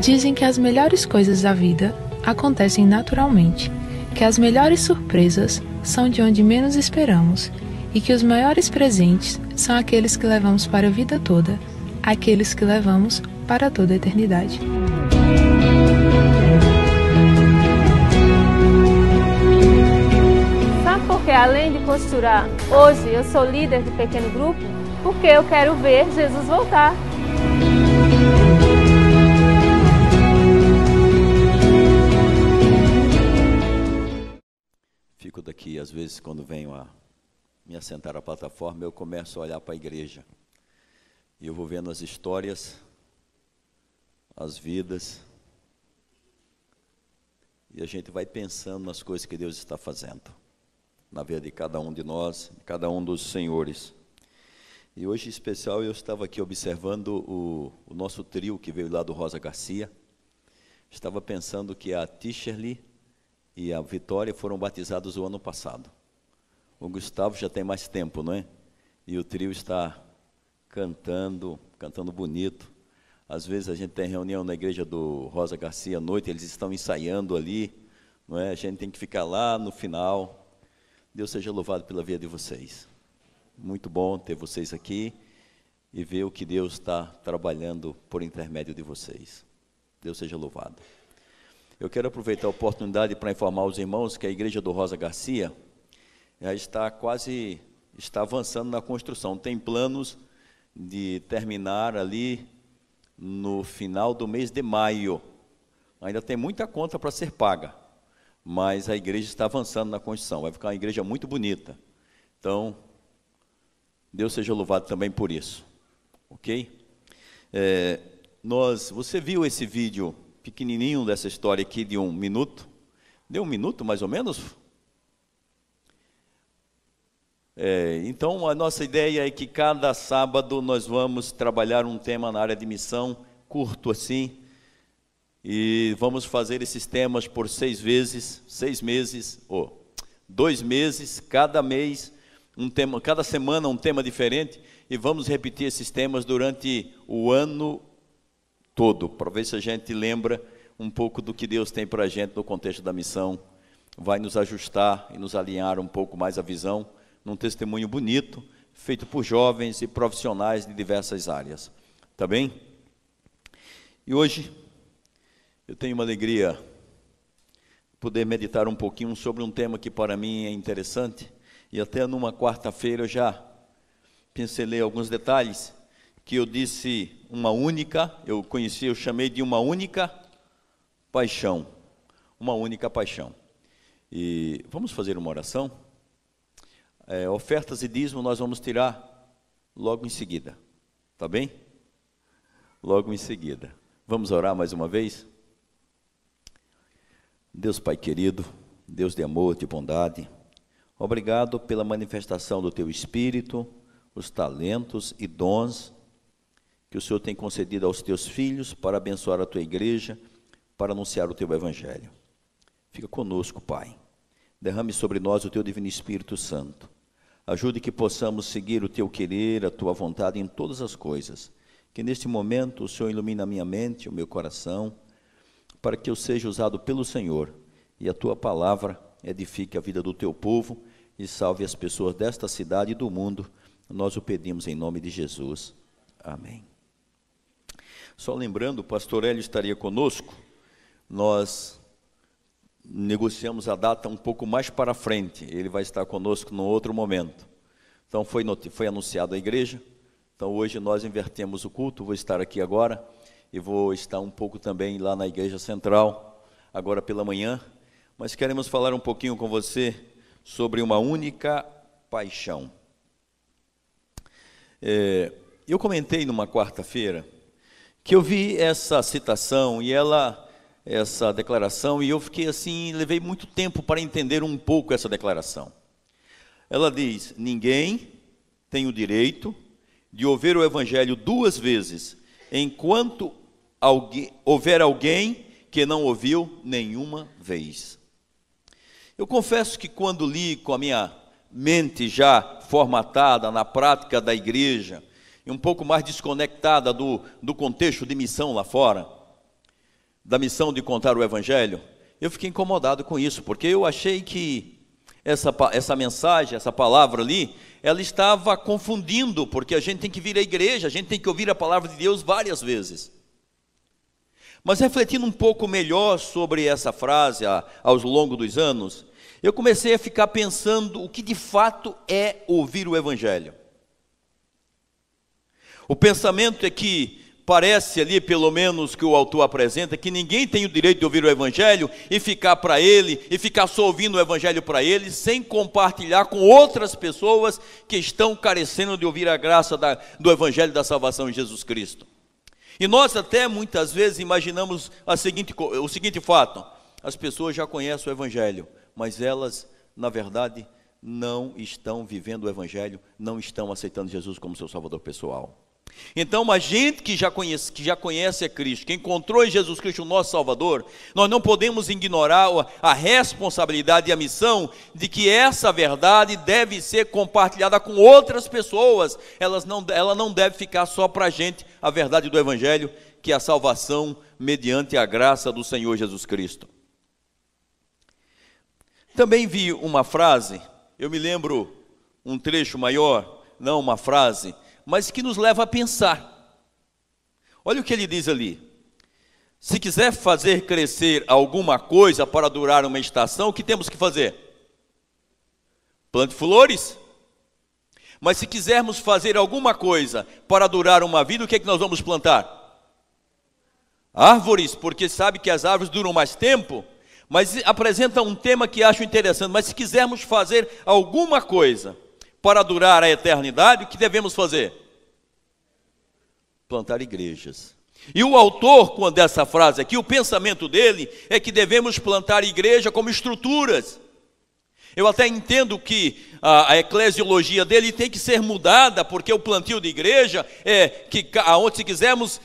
Dizem que as melhores coisas da vida acontecem naturalmente, que as melhores surpresas são de onde menos esperamos e que os maiores presentes são aqueles que levamos para a vida toda, aqueles que levamos para toda a eternidade. Sabe por que, além de costurar, hoje eu sou líder de pequeno grupo? Porque eu quero ver Jesus voltar. Fico daqui, às vezes, quando venho a me assentar à plataforma, eu começo a olhar para a igreja. E eu vou vendo as histórias, as vidas, e a gente vai pensando nas coisas que Deus está fazendo, na vida de cada um de nós, de cada um dos senhores. E hoje, em especial, eu estava aqui observando o nosso trio que veio lá do Rosa Garcia. Estava pensando que a Tischerly e a Vitória foram batizados o ano passado. O Gustavo já tem mais tempo, não é? E o trio está cantando bonito. Às vezes a gente tem reunião na igreja do Rosa Garcia à noite, eles estão ensaiando ali, não é? A gente tem que ficar lá no final. Deus seja louvado pela vida de vocês. Muito bom ter vocês aqui e ver o que Deus está trabalhando por intermédio de vocês. Deus seja louvado. Eu quero aproveitar a oportunidade para informar os irmãos que a igreja do Rosa Garcia já está avançando na construção. Tem planos de terminar ali no final do mês de maio. Ainda tem muita conta para ser paga, mas a igreja está avançando na construção. Vai ficar uma igreja muito bonita. Então, Deus seja louvado também por isso. Ok? Você viu esse vídeo pequenininho dessa história aqui de 1 minuto? Deu 1 minuto mais ou menos? Então a nossa ideia é que cada sábado nós vamos trabalhar um tema na área de missão, curto assim, e vamos fazer esses temas por 6 meses, ou 2 meses, cada mês, um tema, cada semana um tema diferente, e vamos repetir esses temas durante o ano todo, para ver se a gente lembra um pouco do que Deus tem para a gente no contexto da missão, vai nos ajustar e nos alinhar um pouco mais a visão, num testemunho bonito, feito por jovens e profissionais de diversas áreas. Tá bem? E hoje, eu tenho uma alegria de poder meditar um pouquinho sobre um tema que para mim é interessante, e até numa quarta-feira eu já pincelei alguns detalhes, que eu disse eu chamei de uma única paixão. Uma única paixão. E vamos fazer uma oração? Ofertas e dízimo nós vamos tirar logo em seguida, tá bem? Logo em seguida. Vamos orar mais uma vez? Deus Pai querido, Deus de amor, de bondade, obrigado pela manifestação do Teu Espírito, os talentos e dons que o Senhor tem concedido aos Teus filhos para abençoar a Tua igreja, para anunciar o Teu Evangelho. Fica conosco, Pai. Derrame sobre nós o Teu Divino Espírito Santo. Ajude que possamos seguir o Teu querer, a Tua vontade em todas as coisas. Que neste momento o Senhor ilumine a minha mente, o meu coração, para que eu seja usado pelo Senhor e a Tua palavra edifique a vida do Teu povo e salve as pessoas desta cidade e do mundo. Nós o pedimos em nome de Jesus. Amém. Só lembrando, o pastor Hélio estaria conosco. Nós negociamos a data um pouco mais para frente, ele vai estar conosco num outro momento. Então foi anunciado à igreja, então hoje nós invertemos o culto, vou estar aqui agora, e vou estar um pouco também lá na igreja central, agora pela manhã, mas queremos falar um pouquinho com você sobre uma única paixão. Eu comentei numa quarta-feira, que eu vi essa citação, essa declaração, e eu fiquei assim, levei muito tempo para entender um pouco essa declaração. Ela diz: ninguém tem o direito de ouvir o Evangelho 2 vezes, enquanto houver alguém que não ouviu nenhuma vez. Eu confesso que quando li com a minha mente já formatada na prática da igreja, e um pouco mais desconectada do contexto de missão lá fora, da missão de contar o Evangelho, eu fiquei incomodado com isso, porque eu achei que essa mensagem, essa palavra ali, ela estava confundindo, porque a gente tem que vir à igreja, a gente tem que ouvir a palavra de Deus várias vezes. Mas refletindo um pouco melhor sobre essa frase ao longo dos anos, eu comecei a ficar pensando o que de fato é ouvir o Evangelho. O pensamento é que parece ali, pelo menos que o autor apresenta, que ninguém tem o direito de ouvir o Evangelho e ficar para ele, e ficar só ouvindo o Evangelho para ele, sem compartilhar com outras pessoas que estão carecendo de ouvir a graça do Evangelho da salvação em Jesus Cristo. E nós até muitas vezes imaginamos o seguinte fato: as pessoas já conhecem o Evangelho, mas elas, na verdade, não estão vivendo o Evangelho, não estão aceitando Jesus como seu Salvador pessoal. Então, a gente que já conhece a Cristo, que encontrou em Jesus Cristo o nosso Salvador, nós não podemos ignorar a responsabilidade e a missão de que essa verdade deve ser compartilhada com outras pessoas. Ela não deve ficar só para a gente, a verdade do Evangelho, que é a salvação mediante a graça do Senhor Jesus Cristo. Também vi uma frase, eu me lembro um trecho maior, não uma frase, mas que nos leva a pensar. Olha o que ele diz ali: se quiser fazer crescer alguma coisa para durar uma estação, o que temos que fazer? Plante flores. Mas se quisermos fazer alguma coisa para durar uma vida, o que é que nós vamos plantar? Árvores, porque sabe que as árvores duram mais tempo. Mas apresenta um tema que acho interessante: mas se quisermos fazer alguma coisa para durar a eternidade, o que devemos fazer? Plantar igrejas. E o autor, quando essa frase aqui, o pensamento dele é que devemos plantar igreja como estruturas. Eu até entendo que a eclesiologia dele tem que ser mudada, porque o plantio de igreja é que, aonde se quisermos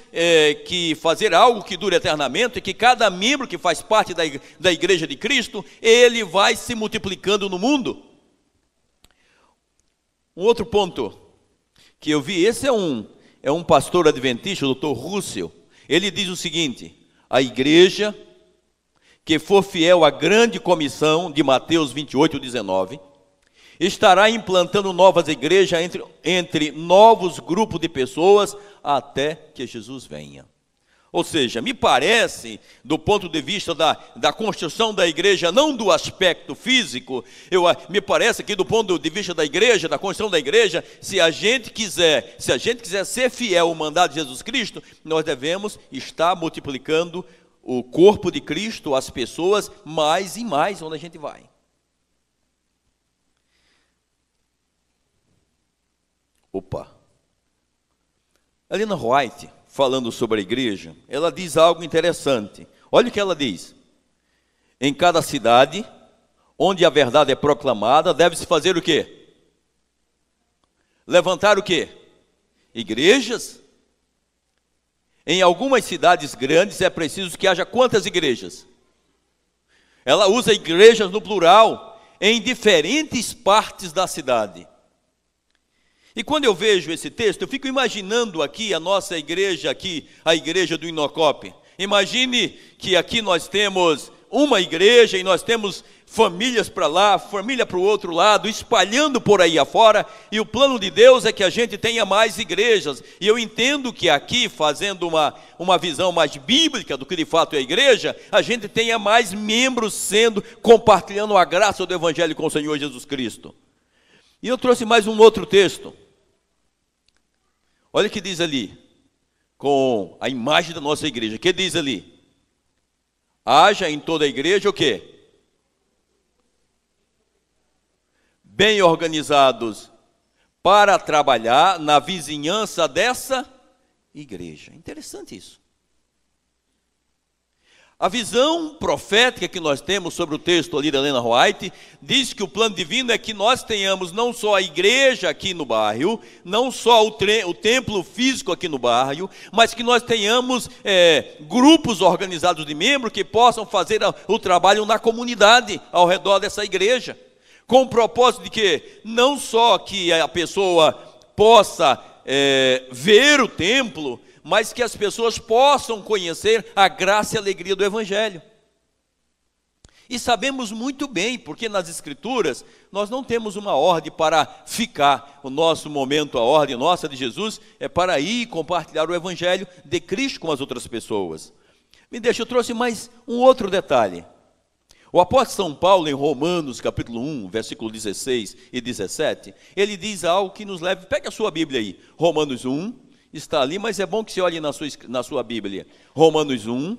que fazer algo que dure eternamente, que cada membro que faz parte da igreja de Cristo, ele vai se multiplicando no mundo. Um outro ponto que eu vi, esse é um pastor adventista, o Dr. Russell. Ele diz o seguinte: a igreja que for fiel à grande comissão de Mateus 28:19, estará implantando novas igrejas entre novos grupos de pessoas até que Jesus venha. Ou seja, me parece, do ponto de vista da construção da igreja, não do aspecto físico, me parece que do ponto de vista da igreja, da construção da igreja, se a gente quiser ser fiel ao mandado de Jesus Cristo, nós devemos estar multiplicando o corpo de Cristo, as pessoas, mais e mais onde a gente vai. Ellen White, falando sobre a igreja, ela diz algo interessante. Olha o que ela diz: em cada cidade onde a verdade é proclamada, deve-se fazer o quê? Levantar o quê? Igrejas. Em algumas cidades grandes é preciso que haja quantas igrejas? Ela usa igrejas no plural, em diferentes partes da cidade. E quando eu vejo esse texto, eu fico imaginando aqui a nossa igreja, aqui, a igreja do Inocope. Imagine que aqui nós temos uma igreja e nós temos famílias para lá, família para o outro lado, espalhando por aí afora, e o plano de Deus é que a gente tenha mais igrejas. E eu entendo que aqui, fazendo uma visão mais bíblica do que de fato é a igreja, a gente tenha mais membros compartilhando a graça do Evangelho com o Senhor Jesus Cristo. E eu trouxe mais um outro texto. Olha o que diz ali, com a imagem da nossa igreja. O que diz ali? Haja em toda a igreja o quê? Bem organizados para trabalhar na vizinhança dessa igreja. Interessante isso. A visão profética que nós temos sobre o texto ali da Ellen White diz que o plano divino é que nós tenhamos não só a igreja aqui no bairro, não só o templo físico aqui no bairro, mas que nós tenhamos grupos organizados de membros que possam fazer o trabalho na comunidade ao redor dessa igreja, com o propósito de que não só que a pessoa possa ver o templo, mas que as pessoas possam conhecer a graça e a alegria do Evangelho. E sabemos muito bem, porque nas Escrituras nós não temos uma ordem para ficar. O nosso momento, a ordem nossa de Jesus é para ir compartilhar o Evangelho de Cristo com as outras pessoas. Eu trouxe mais um outro detalhe. O apóstolo São Paulo, em Romanos, capítulo 1, versículo 16 e 17, ele diz algo que nos leva... Pega a sua Bíblia aí, Romanos 1, está ali, mas é bom que você olhe na sua Bíblia. Romanos 1.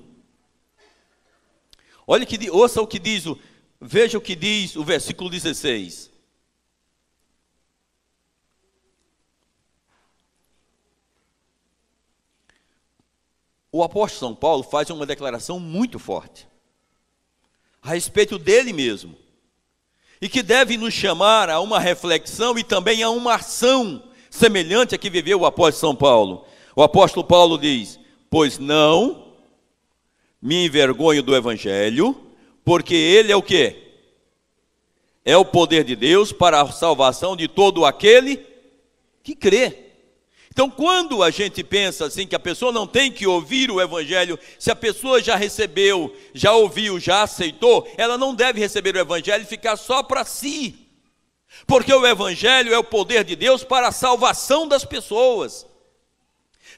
Olha ouça o que diz, veja o que diz o versículo 16. O apóstolo São Paulo faz uma declaração muito forte a respeito dele mesmo, e que deve nos chamar a uma reflexão e também a uma ação semelhante a que viveu o apóstolo São Paulo. O apóstolo Paulo diz: pois não me envergonho do Evangelho, porque ele é o quê? É o poder de Deus para a salvação de todo aquele que crê. Então, quando a gente pensa assim, que a pessoa não tem que ouvir o Evangelho, se a pessoa já recebeu, já ouviu, já aceitou, ela não deve receber o Evangelho e ficar só para si. Porque o Evangelho é o poder de Deus para a salvação das pessoas.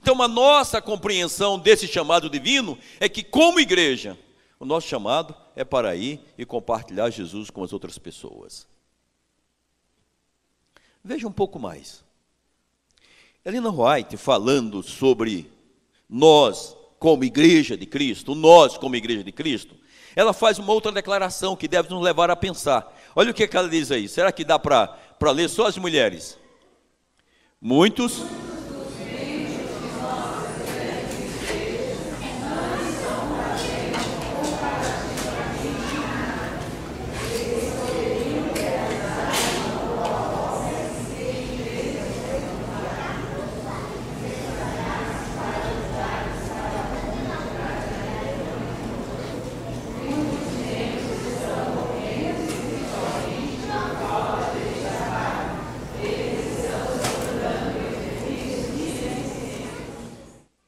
Então, a nossa compreensão desse chamado divino é que, como igreja, o nosso chamado é para ir e compartilhar Jesus com as outras pessoas. Veja um pouco mais. Ellen White, falando sobre nós como igreja de Cristo, ela faz uma outra declaração que deve nos levar a pensar. Olha o que ela diz aí. Será que dá para ler só as mulheres? Muitos...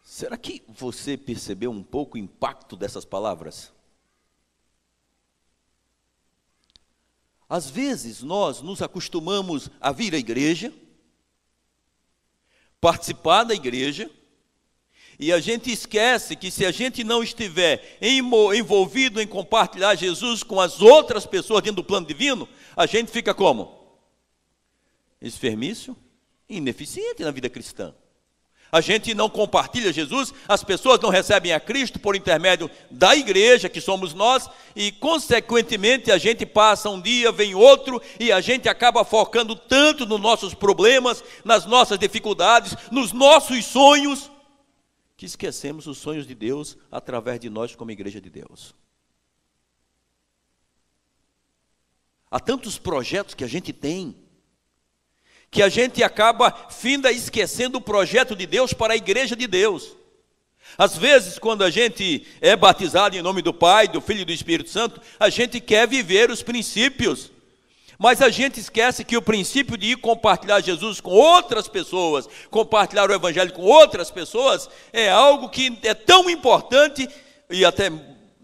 Será que você percebeu um pouco o impacto dessas palavras? Às vezes nós nos acostumamos a vir à igreja, participar da igreja, e a gente esquece que se a gente não estiver envolvido em compartilhar Jesus com as outras pessoas dentro do plano divino, a gente fica como? Enfermiço e ineficiente na vida cristã. A gente não compartilha Jesus, as pessoas não recebem a Cristo por intermédio da igreja, que somos nós, e consequentemente a gente passa um dia, vem outro, e a gente acaba focando tanto nos nossos problemas, nas nossas dificuldades, nos nossos sonhos, que esquecemos os sonhos de Deus através de nós como igreja de Deus. Há tantos projetos que a gente tem, que a gente acaba finda esquecendo o projeto de Deus para a igreja de Deus. Às vezes, quando a gente é batizado em nome do Pai, do Filho e do Espírito Santo, a gente quer viver os princípios, mas a gente esquece que o princípio de ir compartilhar Jesus com outras pessoas, compartilhar o Evangelho com outras pessoas, é algo que é tão importante, e até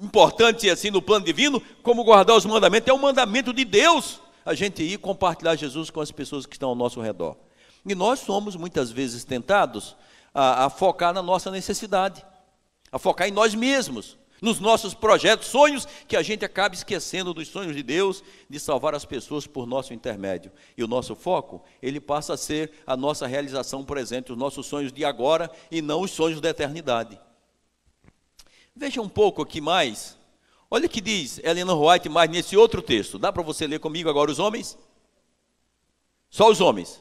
importante assim no plano divino, como guardar os mandamentos. É um mandamento de Deus a gente ir compartilhar Jesus com as pessoas que estão ao nosso redor. E nós somos muitas vezes tentados a focar na nossa necessidade, a focar em nós mesmos, nos nossos projetos, sonhos, que a gente acaba esquecendo dos sonhos de Deus, de salvar as pessoas por nosso intermédio. E o nosso foco, ele passa a ser a nossa realização presente, os nossos sonhos de agora e não os sonhos da eternidade. Veja um pouco aqui mais. Olha o que diz Ellen White mais nesse outro texto. Dá para você ler comigo agora os homens? Só os homens.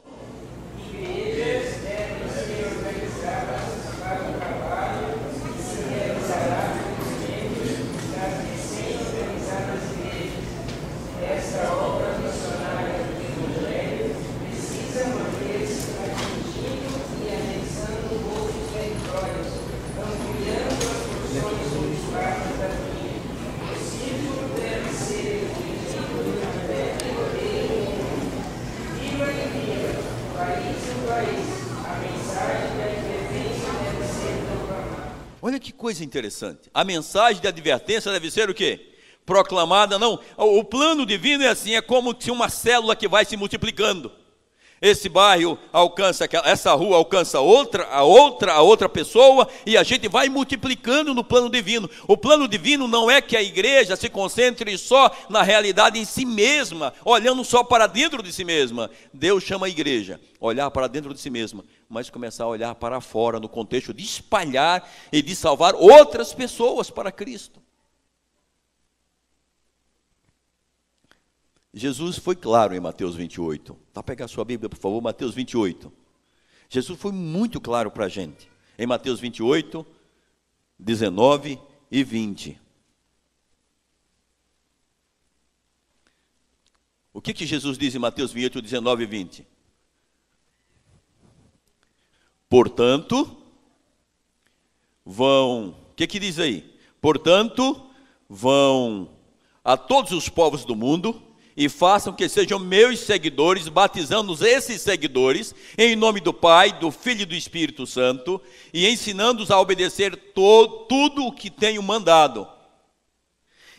Olha que coisa interessante. A mensagem de advertência deve ser o quê? Proclamada, não. O plano divino é assim, é como se uma célula que vai se multiplicando. Esse bairro alcança, essa rua alcança a outra pessoa, e a gente vai multiplicando no plano divino. O plano divino não é que a igreja se concentre só na realidade em si mesma, olhando só para dentro de si mesma. Deus chama a igreja a olhar para dentro de si mesma, mas começar a olhar para fora, no contexto de espalhar e de salvar outras pessoas para Cristo. Jesus foi claro em Mateus 28. Tá, pega a sua Bíblia, por favor, Mateus 28. Jesus foi muito claro para a gente. Em Mateus 28, 19 e 20. O que Jesus diz em Mateus 28, 19 e 20? Portanto, vão... O que diz aí? Portanto, vão a todos os povos do mundo e façam que sejam meus seguidores, batizando esses seguidores em nome do Pai, do Filho e do Espírito Santo, e ensinando-os a obedecer tudo o que tenho mandado.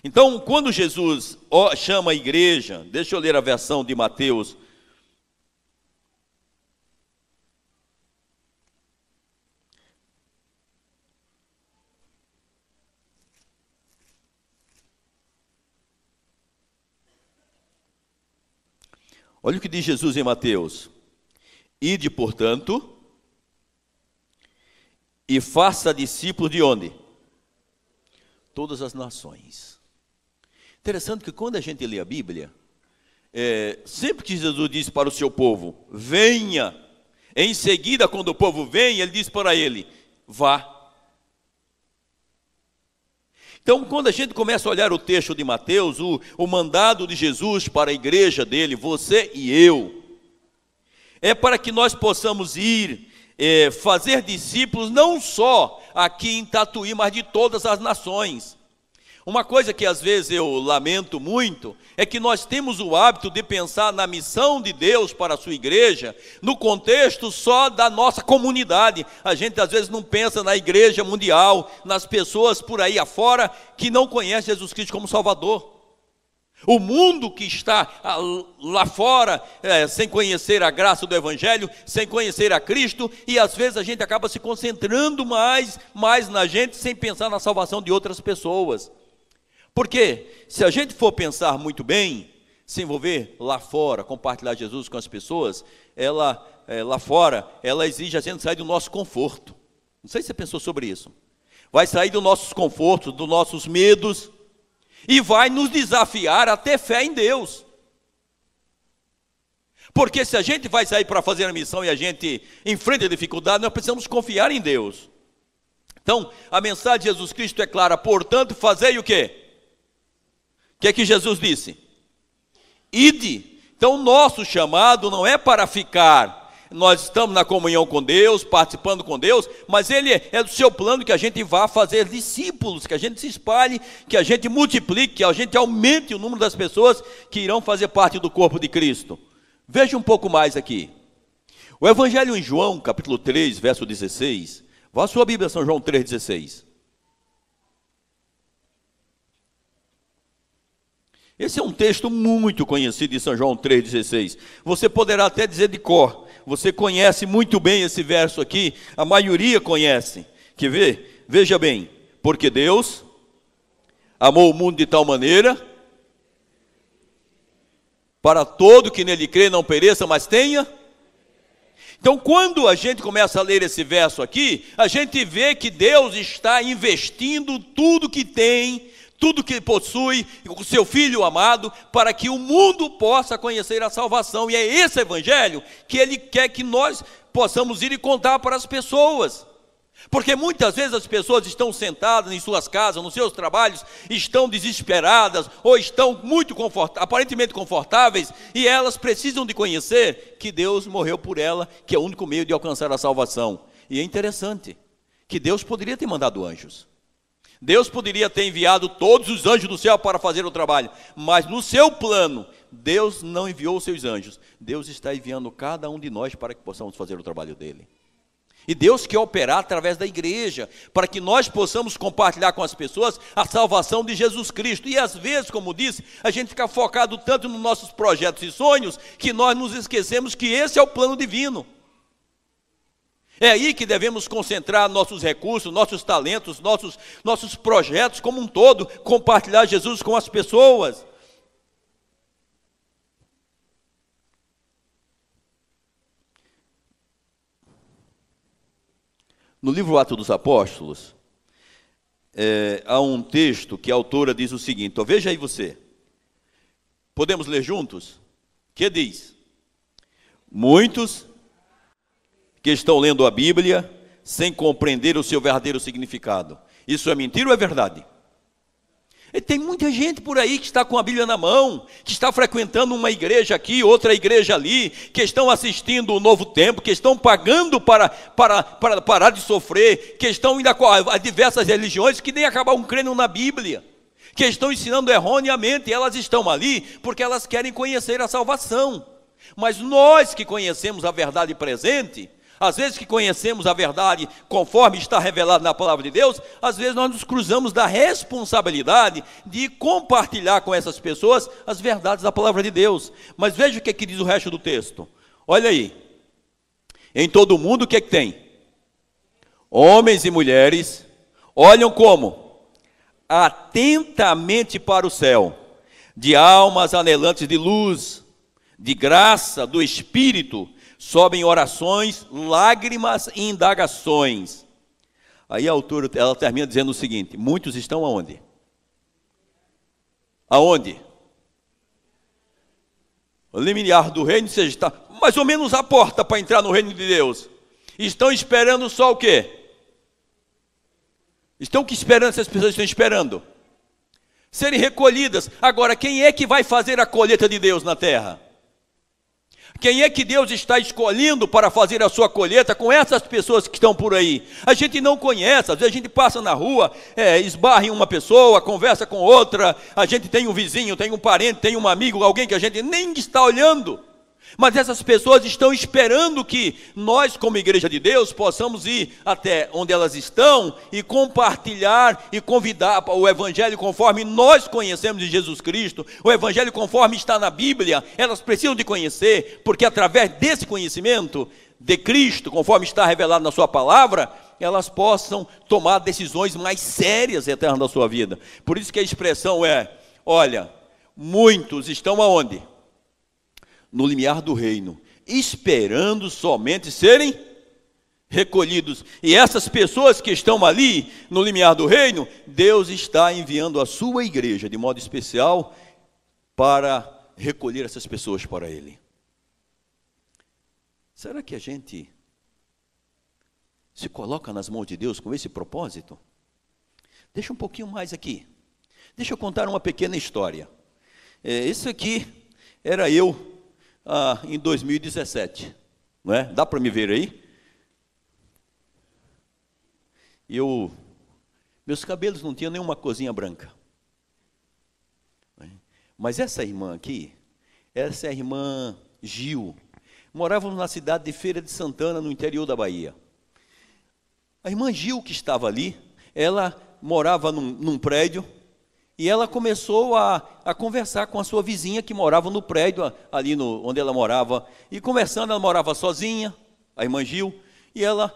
Então, quando Jesus chama a igreja, deixa eu ler a versão de Mateus. Olha o que diz Jesus em Mateus. Ide, portanto, e faça discípulos de onde? Todas as nações. Interessante que quando a gente lê a Bíblia, sempre que Jesus diz para o seu povo, venha, em seguida quando o povo vem, ele diz para ele, vá. Então, quando a gente começa a olhar o texto de Mateus, o mandado de Jesus para a igreja dele, você e eu, é para que nós possamos ir fazer discípulos, não só aqui em Tatuí, mas de todas as nações. Uma coisa que às vezes eu lamento muito, é que nós temos o hábito de pensar na missão de Deus para a sua igreja, no contexto só da nossa comunidade. A gente às vezes não pensa na igreja mundial, nas pessoas por aí afora, que não conhecem Jesus Cristo como Salvador. O mundo que está lá fora, sem conhecer a graça do Evangelho, sem conhecer a Cristo, e às vezes a gente acaba se concentrando mais na gente, sem pensar na salvação de outras pessoas. Porque se a gente for pensar muito bem, se envolver lá fora, compartilhar Jesus com as pessoas, lá fora, ela exige a gente sair do nosso conforto. Não sei se você pensou sobre isso. Vai sair dos nossos confortos, dos nossos medos, e vai nos desafiar a ter fé em Deus. Porque se a gente vai sair para fazer a missão e a gente enfrenta a dificuldade, nós precisamos confiar em Deus. Então, a mensagem de Jesus Cristo é clara, portanto, fazei o quê? O que é que Jesus disse? Ide. Então, o nosso chamado não é para ficar. Nós estamos na comunhão com Deus, participando com Deus, mas Ele é do seu plano que a gente vá fazer discípulos, que a gente se espalhe, que a gente multiplique, que a gente aumente o número das pessoas que irão fazer parte do corpo de Cristo. Veja um pouco mais aqui. O Evangelho em João, capítulo 3, verso 16. Vá à sua Bíblia, São João 3,16. Esse é um texto muito conhecido de São João 3,16. Você poderá até dizer de cor. Você conhece muito bem esse verso aqui. A maioria conhece. Quer ver? Veja bem. Porque Deus amou o mundo de tal maneira, para todo que nele crê não pereça, mas tenha. Então, quando a gente começa a ler esse verso aqui, a gente vê que Deus está investindo tudo que tem, tudo que possui, o seu Filho amado, para que o mundo possa conhecer a salvação. E é esse evangelho que Ele quer que nós possamos ir e contar para as pessoas. Porque muitas vezes as pessoas estão sentadas em suas casas, nos seus trabalhos, estão desesperadas, ou estão muito aparentemente confortáveis, e elas precisam de conhecer que Deus morreu por ela, que é o único meio de alcançar a salvação. E é interessante, que Deus poderia ter mandado anjos. Deus poderia ter enviado todos os anjos do céu para fazer o trabalho, mas no seu plano, Deus não enviou os seus anjos. Deus está enviando cada um de nós para que possamos fazer o trabalho dele. E Deus quer operar através da igreja, para que nós possamos compartilhar com as pessoas a salvação de Jesus Cristo. E às vezes, como disse, a gente fica focado tanto nos nossos projetos e sonhos, que nós nos esquecemos que esse é o plano divino. É aí que devemos concentrar nossos recursos, nossos talentos, nossos projetos como um todo, compartilhar Jesus com as pessoas. No livro Atos dos Apóstolos, há um texto que a autora diz o seguinte, veja aí você. Podemos ler juntos? Que diz? Muitos que estão lendo a Bíblia sem compreender o seu verdadeiro significado. Isso é mentira ou é verdade? E tem muita gente por aí que está com a Bíblia na mão, que está frequentando uma igreja aqui, outra igreja ali, que estão assistindo o Novo Tempo, que estão pagando para parar de sofrer, que estão indo a diversas religiões que nem acabaram crendo na Bíblia, que estão ensinando erroneamente, e elas estão ali porque elas querem conhecer a salvação. Mas nós que conhecemos a verdade presente, às vezes que conhecemos a verdade conforme está revelado na palavra de Deus, às vezes nós nos cruzamos da responsabilidade de compartilhar com essas pessoas as verdades da palavra de Deus. Mas veja o que diz o resto do texto. Olha aí. Em todo mundo o que tem? Homens e mulheres olham como? Atentamente para o céu, de almas anelantes de luz, de graça, do Espírito, sobem orações, lágrimas e indagações. Aí a autora, ela termina dizendo o seguinte, muitos estão aonde? Aonde? O limiar do reino, seja, está mais ou menos à porta para entrar no reino de Deus. Estão esperando só o quê? Estão que esperando, essas pessoas estão esperando? Serem recolhidas. Agora, quem é que vai fazer a colheita de Deus na terra? Quem é que Deus está escolhendo para fazer a sua colheita com essas pessoas que estão por aí? A gente não conhece, às vezes a gente passa na rua, esbarra em uma pessoa, conversa com outra, a gente tem um vizinho, tem um parente, tem um amigo, alguém que a gente nem está olhando. Mas essas pessoas estão esperando que nós, como igreja de Deus, possamos ir até onde elas estão e compartilhar e convidar para o evangelho conforme nós conhecemos de Jesus Cristo, o evangelho conforme está na Bíblia. Elas precisam de conhecer, porque através desse conhecimento de Cristo, conforme está revelado na sua palavra, elas possam tomar decisões mais sérias eternas da sua vida. Por isso que a expressão é, olha, muitos estão aonde? No limiar do reino, esperando somente serem recolhidos. E essas pessoas que estão ali, no limiar do reino, Deus está enviando a sua igreja, de modo especial, para recolher essas pessoas para Ele. Será que a gente se coloca nas mãos de Deus com esse propósito? Deixa um pouquinho mais aqui. Deixa eu contar uma pequena história. Isso aqui era eu, em 2017, não é? Dá para me ver aí? Meus cabelos não tinham nenhuma coisinha branca. Mas essa irmã aqui, essa é a irmã Gil. Morávamos na cidade de Feira de Santana, no interior da Bahia. A irmã Gil, que estava ali, ela morava num prédio, e ela começou a conversar com a sua vizinha que morava no prédio, ali onde ela morava. E conversando, ela morava sozinha, a irmã Gil, e ela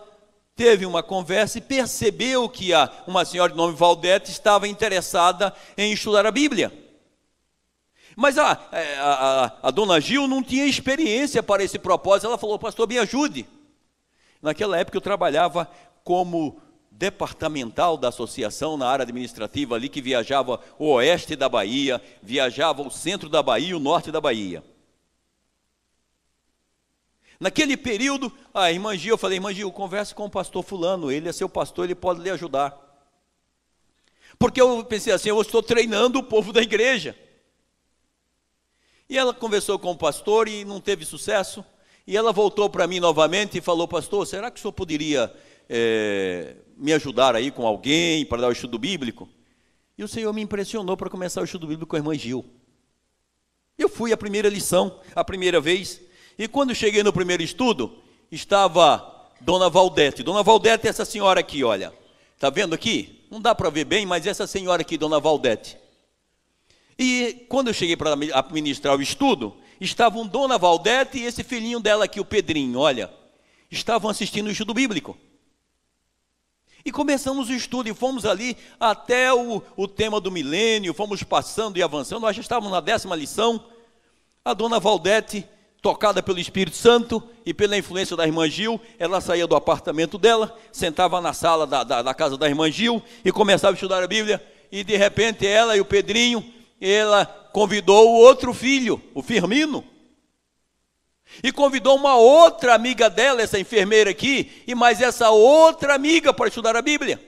teve uma conversa e percebeu que uma senhora de nome Valdete estava interessada em estudar a Bíblia. Mas a dona Gil não tinha experiência para esse propósito. Ela falou, pastor, me ajude. Naquela época eu trabalhava como departamental da associação na área administrativa ali, que viajava o oeste da Bahia, viajava o centro da Bahia e o norte da Bahia. Naquele período, a irmã Gil, eu falei, irmã Gil, converse com o pastor fulano, ele é seu pastor, ele pode lhe ajudar. Porque eu pensei assim, eu estou treinando o povo da igreja. E ela conversou com o pastor e não teve sucesso, e ela voltou para mim novamente e falou, pastor, será que o senhor poderia me ajudar aí com alguém para dar o estudo bíblico? E o Senhor me impressionou para começar o estudo bíblico com a irmã Gil. Eu fui a primeira lição, a primeira vez, e quando cheguei no primeiro estudo, estava Dona Valdete. Dona Valdete é essa senhora aqui, olha. Está vendo aqui? Não dá para ver bem, mas essa senhora aqui, Dona Valdete. E quando eu cheguei para ministrar o estudo, estavam Dona Valdete e esse filhinho dela aqui, o Pedrinho, olha. Estavam assistindo o estudo bíblico. E começamos o estudo e fomos ali até o tema do milênio, fomos passando e avançando, nós já estávamos na 10ª lição. A Dona Valdete, tocada pelo Espírito Santo e pela influência da irmã Gil, ela saía do apartamento dela, sentava na sala da casa da irmã Gil e começava a estudar a Bíblia. E de repente ela e o Pedrinho, ela convidou o outro filho, o Firmino, e convidou uma outra amiga dela, essa enfermeira aqui, e mais essa outra amiga para estudar a Bíblia.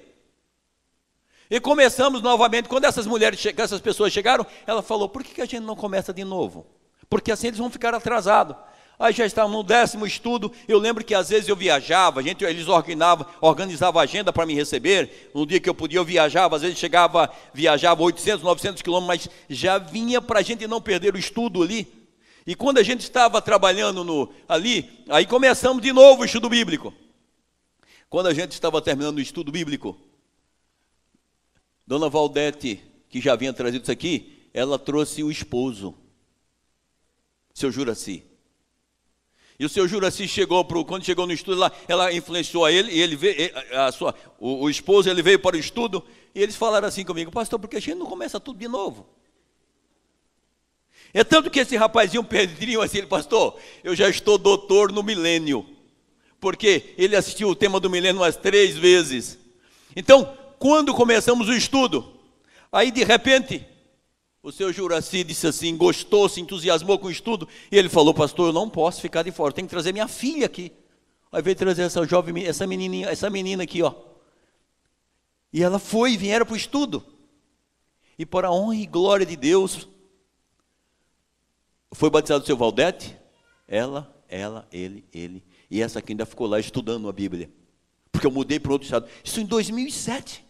E começamos novamente. Quando essas pessoas chegaram, ela falou: por que a gente não começa de novo? Porque assim eles vão ficar atrasados. Aí já estavam no 10º estudo. Eu lembro que às vezes eu viajava, eles organizavam a agenda para me receber. No dia que eu podia, eu viajava, às vezes viajava 800, 900 quilômetros, mas já vinha para a gente não perder o estudo ali. E quando a gente estava trabalhando ali, aí começamos de novo o estudo bíblico. Quando a gente estava terminando o estudo bíblico, Dona Valdete, que já havia trazido isso aqui, ela trouxe o esposo, seu Juraci. E o seu Juraci quando chegou no estudo lá, ela influenciou a ele, e ele veio, o esposo, ele veio para o estudo, e eles falaram assim comigo: pastor, porque a gente não começa tudo de novo? É tanto que esse rapazinho Pedrinho, assim, pastor, eu já estou doutor no milênio, porque ele assistiu o tema do milênio umas 3 vezes. Então, quando começamos o estudo, aí de repente, o seu Juraci disse assim, gostou, se entusiasmou com o estudo, e ele falou: pastor, eu não posso ficar de fora, eu tenho que trazer minha filha aqui. Aí veio trazer essa menina aqui, ó. E ela vieram para o estudo. E para a honra e glória de Deus, foi batizado o seu Valdete, ela, ele. E essa aqui ainda ficou lá estudando a Bíblia. Porque eu mudei para outro estado. Isso em 2007.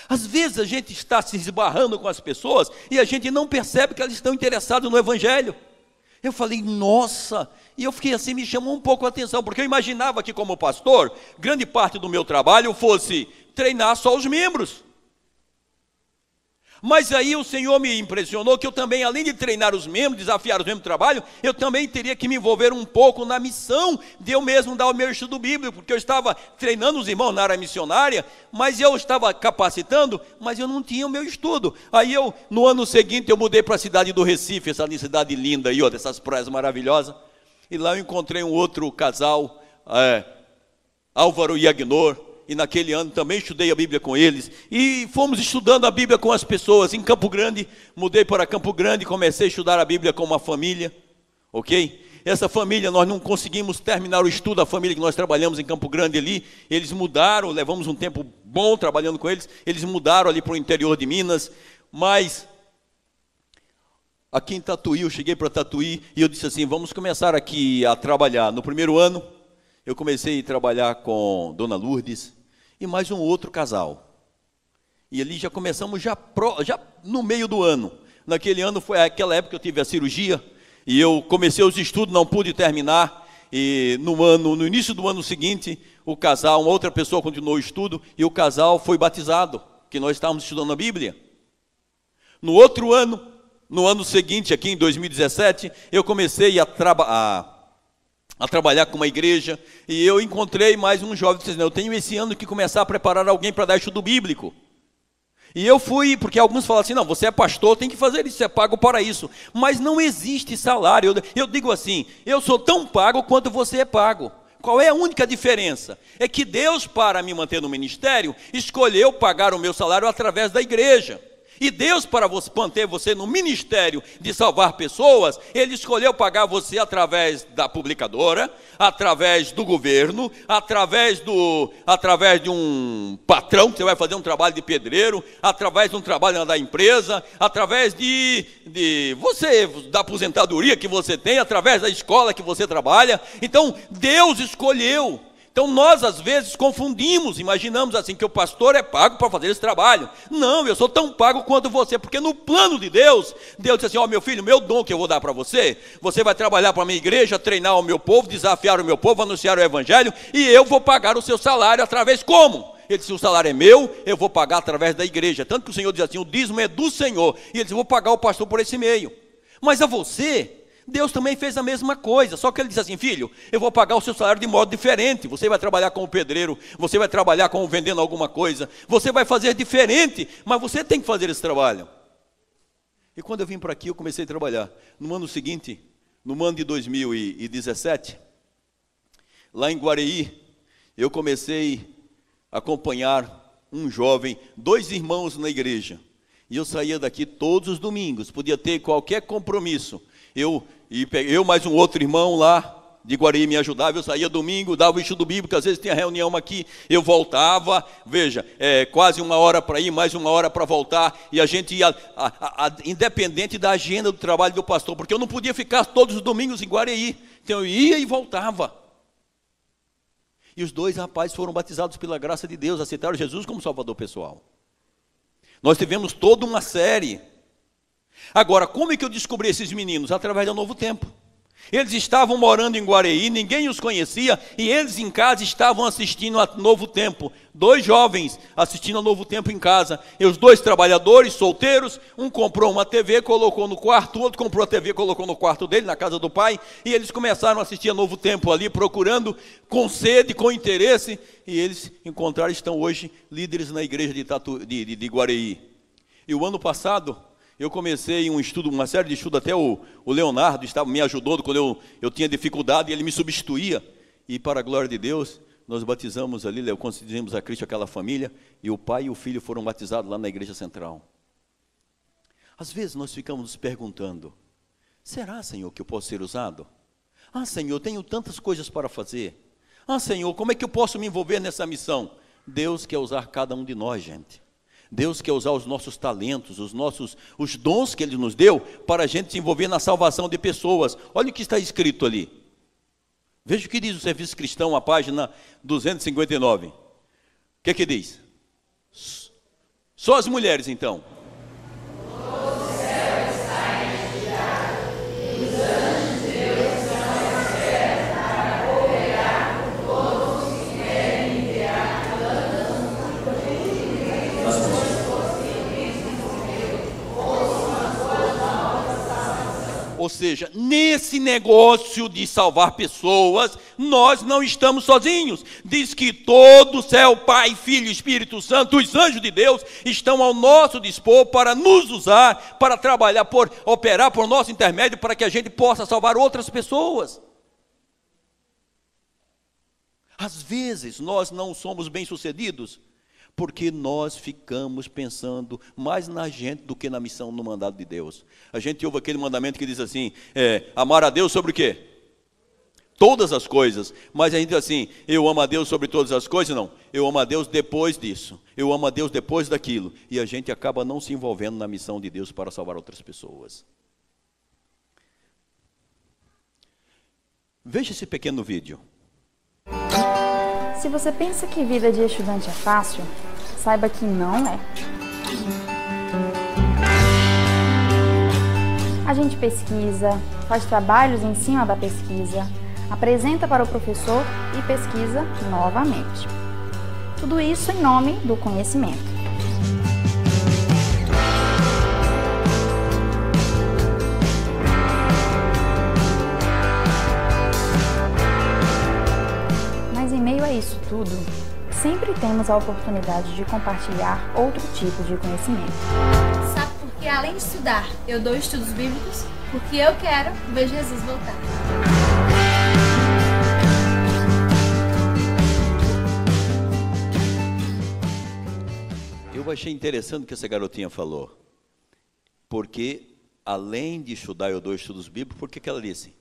Às vezes a gente está se esbarrando com as pessoas e a gente não percebe que elas estão interessadas no Evangelho. Eu falei: nossa, e eu fiquei assim, me chamou um pouco a atenção, porque eu imaginava que como pastor, grande parte do meu trabalho fosse treinar só os membros. Mas aí o Senhor me impressionou que eu também, além de treinar os membros, desafiar os membros do trabalho, eu também teria que me envolver um pouco na missão de eu mesmo dar o meu estudo bíblico, porque eu estava treinando os irmãos na área missionária, mas eu estava capacitando, mas eu não tinha o meu estudo. Aí no ano seguinte, eu mudei para a cidade do Recife, essa cidade linda aí, ó, dessas praias maravilhosas, e lá eu encontrei um outro casal, Álvaro e Agnor, e naquele ano também estudei a Bíblia com eles, e fomos estudando a Bíblia com as pessoas em Campo Grande. Mudei para Campo Grande, comecei a estudar a Bíblia com uma família, ok? Essa família, nós não conseguimos terminar o estudo, a família que nós trabalhamos em Campo Grande ali, eles mudaram, levamos um tempo bom trabalhando com eles mudaram ali para o interior de Minas, mas aqui em Tatuí, eu cheguei para Tatuí, e eu disse assim: vamos começar aqui a trabalhar. No primeiro ano, eu comecei a trabalhar com Dona Lourdes e mais um outro casal. E ali já começamos já no meio do ano. Naquele ano foi aquela época que eu tive a cirurgia e eu comecei os estudos, não pude terminar. E no início do ano seguinte, o casal, uma outra pessoa continuou o estudo e o casal foi batizado, que nós estávamos estudando a Bíblia. No outro ano, no ano seguinte, aqui em 2017, eu comecei a trabalhar com uma igreja, e eu encontrei mais um jovem que disse: eu tenho esse ano que começar a preparar alguém para dar estudo bíblico. E eu fui, porque alguns falam assim: não, você é pastor, tem que fazer isso, você é pago para isso. Mas não existe salário. Eu digo assim: eu sou tão pago quanto você é pago. Qual é a única diferença? É que Deus, para me manter no ministério, escolheu pagar o meu salário através da igreja. E Deus, para manter você no ministério de salvar pessoas, Ele escolheu pagar você através da publicadora, através do governo, através de um patrão, que você vai fazer um trabalho de pedreiro, através de um trabalho da empresa, através de você, da aposentadoria que você tem, através da escola que você trabalha. Então, Deus escolheu. Então nós às vezes confundimos, imaginamos assim que o pastor é pago para fazer esse trabalho. Não, eu sou tão pago quanto você, porque no plano de Deus, Deus disse assim, ó meu filho, meu dom que eu vou dar para você, você vai trabalhar para a minha igreja, treinar o meu povo, desafiar o meu povo, anunciar o evangelho, e eu vou pagar o seu salário através como? Ele disse, o salário é meu, eu vou pagar através da igreja. Tanto que o Senhor diz assim, o dízimo é do Senhor. E ele disse, eu vou pagar o pastor por esse meio. Mas a você, Deus também fez a mesma coisa, só que ele disse assim, filho, eu vou pagar o seu salário de modo diferente, você vai trabalhar como pedreiro, você vai trabalhar como vendendo alguma coisa, você vai fazer diferente, mas você tem que fazer esse trabalho. E quando eu vim para aqui, eu comecei a trabalhar. No ano seguinte, no ano de 2017, lá em Guareí, eu comecei a acompanhar um jovem, 2 irmãos na igreja, e eu saía daqui todos os domingos, podia ter qualquer compromisso, eu mais um outro irmão lá de Guareí me ajudava, eu saía domingo, dava o estudo bíblico, às vezes tinha reunião aqui, eu voltava, veja, quase 1 hora para ir, mais 1 hora para voltar, e a gente ia, independente da agenda do trabalho do pastor, porque eu não podia ficar todos os domingos em Guareí, então eu ia e voltava. E os 2 rapazes foram batizados pela graça de Deus, aceitaram Jesus como Salvador pessoal. Nós tivemos toda uma série. Agora, como é que eu descobri esses meninos? Através do Novo Tempo. Eles estavam morando em Guareí, ninguém os conhecia, e eles em casa estavam assistindo a Novo Tempo. 2 jovens assistindo a Novo Tempo em casa. E os 2 trabalhadores, solteiros, um comprou uma TV, colocou no quarto, o outro comprou a TV, colocou no quarto dele, na casa do pai, e eles começaram a assistir a Novo Tempo ali, procurando com sede, com interesse, e eles encontraram, estão hoje líderes na igreja de Guareí. E o ano passado, eu comecei um estudo, uma série de estudos, até o Leonardo me ajudou quando eu tinha dificuldade, e ele me substituía. E para a glória de Deus, nós batizamos ali, concedemos a Cristo aquela família, e o pai e o filho foram batizados lá na igreja central. Às vezes nós ficamos nos perguntando, será, Senhor, que eu posso ser usado? Ah, Senhor, eu tenho tantas coisas para fazer. Ah, Senhor, como é que eu posso me envolver nessa missão? Deus quer usar cada um de nós, gente. Deus quer usar os nossos talentos, os dons que Ele nos deu, para a gente se envolver na salvação de pessoas. Olha o que está escrito ali. Veja o que diz o Serviço Cristão, a página 259. O que é que diz? Só as mulheres, então. Ou seja, nesse negócio de salvar pessoas, nós não estamos sozinhos. Diz que todo o céu, Pai, Filho e Espírito Santo, os anjos de Deus, estão ao nosso dispor para nos usar, para trabalhar, operar por nosso intermédio, para que a gente possa salvar outras pessoas. Às vezes, nós não somos bem-sucedidos, porque nós ficamos pensando mais na gente do que na missão, no mandado de Deus. A gente ouve aquele mandamento que diz assim, amar a Deus sobre o quê? Todas as coisas. Mas a gente diz assim, eu amo a Deus sobre todas as coisas? Não, eu amo a Deus depois disso. Eu amo a Deus depois daquilo. E a gente acaba não se envolvendo na missão de Deus para salvar outras pessoas. Veja esse pequeno vídeo. Se você pensa que vida de estudante é fácil, saiba que não é. A gente pesquisa, faz trabalhos em cima da pesquisa, apresenta para o professor e pesquisa novamente. Tudo isso em nome do conhecimento. Isso tudo, sempre temos a oportunidade de compartilhar outro tipo de conhecimento. Sabe por que além de estudar, eu dou estudos bíblicos? Porque eu quero ver Jesus voltar. Eu achei interessante o que essa garotinha falou. Porque além de estudar, eu dou estudos bíblicos, por que ela disse?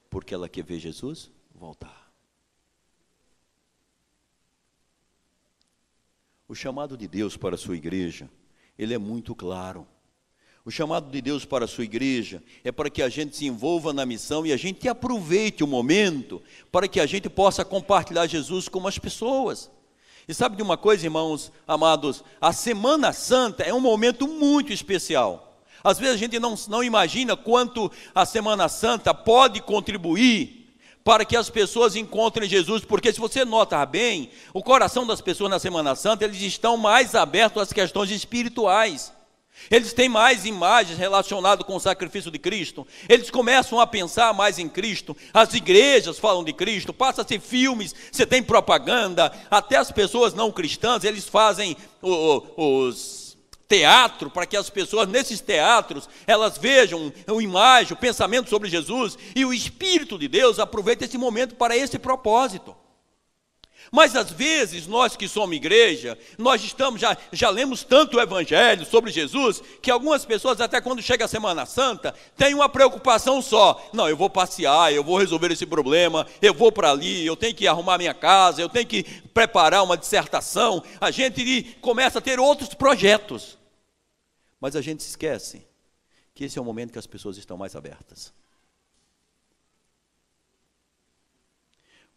Porque ela quer ver Jesus voltar. O chamado de Deus para a sua igreja, ele é muito claro. O chamado de Deus para a sua igreja é para que a gente se envolva na missão e a gente aproveite o momento para que a gente possa compartilhar Jesus com as pessoas. E sabe de uma coisa, irmãos amados? A Semana Santa é um momento muito especial. Às vezes a gente não imagina quanto a Semana Santa pode contribuir para que as pessoas encontrem Jesus, porque se você notar bem, o coração das pessoas na Semana Santa, eles estão mais abertos às questões espirituais. Eles têm mais imagens relacionadas com o sacrifício de Cristo. Eles começam a pensar mais em Cristo. As igrejas falam de Cristo. Passa-se filmes, você tem propaganda. Até as pessoas não cristãs, eles fazem os teatro para que as pessoas nesses teatros, elas vejam uma imagem, o pensamento sobre Jesus. E o Espírito de Deus aproveita esse momento para esse propósito. Mas às vezes, nós que somos igreja, nós já lemos tanto o Evangelho sobre Jesus, que algumas pessoas, até quando chega a Semana Santa, têm uma preocupação só. Não, eu vou passear, eu vou resolver esse problema, eu vou para ali, eu tenho que arrumar minha casa, eu tenho que preparar uma dissertação. A gente começa a ter outros projetos. Mas a gente se esquece que esse é o momento que as pessoas estão mais abertas.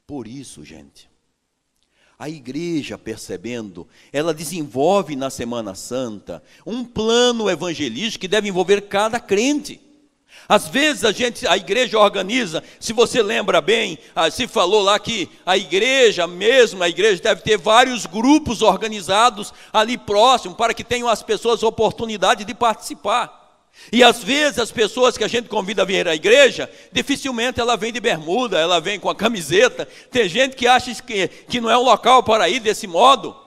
Por isso, gente, a igreja, percebendo, ela desenvolve na Semana Santa um plano evangelístico que deve envolver cada crente. Às vezes a igreja organiza, se você lembra bem, se falou lá que a igreja deve ter vários grupos organizados ali próximo, para que tenham as pessoas oportunidade de participar. E às vezes as pessoas que a gente convida a vir à igreja, dificilmente ela vem de bermuda, ela vem com a camiseta. Tem gente que acha que não é um local para ir desse modo.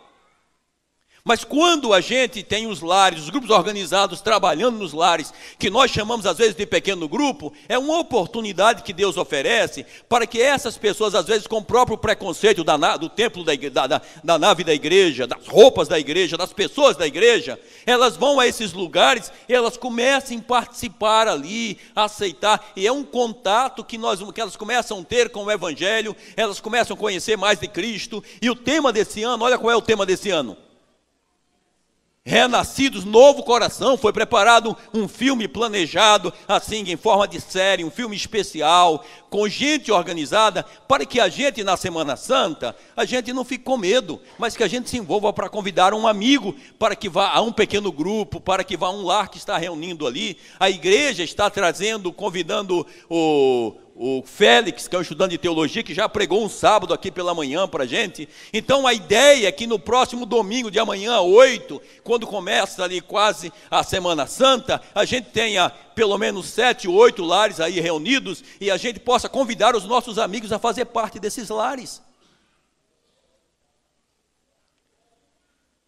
Mas quando a gente tem os lares, os grupos organizados trabalhando nos lares, que nós chamamos às vezes de pequeno grupo, é uma oportunidade que Deus oferece para que essas pessoas, às vezes com o próprio preconceito do templo da nave da igreja, das roupas da igreja, das pessoas da igreja, elas vão a esses lugares e elas comecem a participar ali, a aceitar, e é um contato que elas começam a ter com o Evangelho, elas começam a conhecer mais de Cristo. E o tema desse ano, olha qual é o tema desse ano: Renascidos, Novo Coração. Foi preparado um filme planejado, assim, em forma de série, um filme especial, com gente organizada, para que a gente, na Semana Santa, a gente não fique com medo, mas que a gente se envolva para convidar um amigo, para que vá a um pequeno grupo, para que vá a um lar que está reunindo ali. A igreja está convidando o Félix, que é um estudante de teologia, que já pregou um sábado aqui pela manhã para a gente. Então a ideia é que no próximo domingo de amanhã, 8, quando começa ali quase a Semana Santa, a gente tenha pelo menos 7, 8 lares aí reunidos, e a gente possa convidar os nossos amigos a fazer parte desses lares.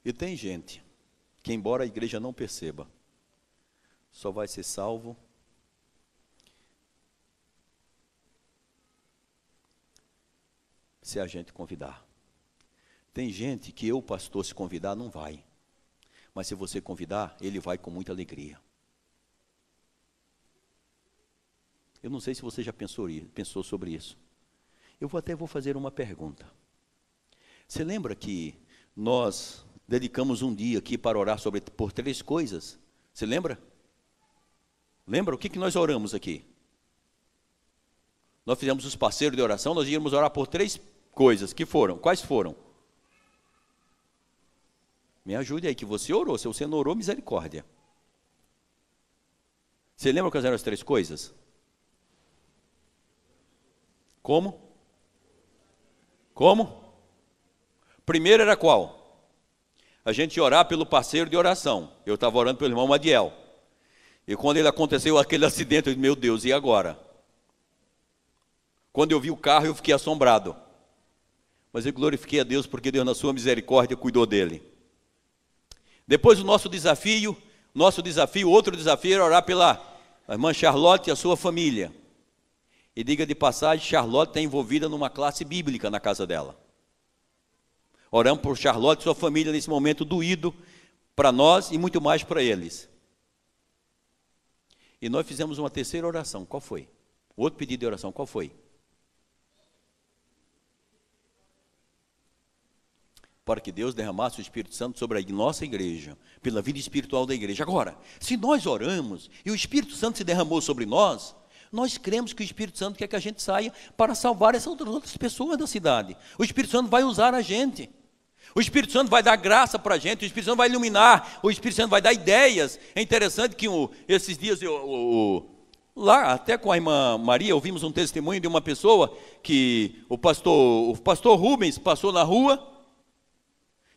E tem gente que, embora a igreja não perceba, só vai ser salvo se a gente convidar. Tem gente que eu, pastor, se convidar, não vai. Mas se você convidar, ele vai com muita alegria. Eu não sei se você já pensou sobre isso. Eu até vou fazer uma pergunta. Você lembra que nós dedicamos um dia aqui para orar por 3 coisas? Você lembra? Lembra? O que nós oramos aqui? Nós fizemos os parceiros de oração, nós íamos orar por 3 coisas. Que foram? Quais foram? Me ajude aí, que você orou. Se você não orou, misericórdia. Você lembra quais eram as 3 coisas? Como? Primeiro era qual? A gente ia orar pelo parceiro de oração. Eu estava orando pelo irmão Madiel. E quando aconteceu aquele acidente, eu disse, meu Deus, e agora? Quando eu vi o carro, eu fiquei assombrado. Mas eu glorifiquei a Deus, porque Deus, na sua misericórdia, cuidou dele. Depois outro desafio era orar pela irmã Charlotte e a sua família. E diga de passagem, Charlotte está envolvida numa classe bíblica na casa dela. Oramos por Charlotte e sua família nesse momento doído para nós e muito mais para eles. E nós fizemos uma terceira oração. Qual foi? Outro pedido de oração. Qual foi? para que Deus derramasse o Espírito Santo sobre a nossa igreja, pela vida espiritual da igreja. Agora, se nós oramos e o Espírito Santo se derramou sobre nós, nós cremos que o Espírito Santo quer que a gente saia para salvar essas outras pessoas da cidade. O Espírito Santo vai usar a gente. O Espírito Santo vai dar graça para a gente, o Espírito Santo vai iluminar, o Espírito Santo vai dar ideias. É interessante que esses dias, lá até com a irmã Maria, ouvimos um testemunho de uma pessoa que o pastor Rubens passou na rua,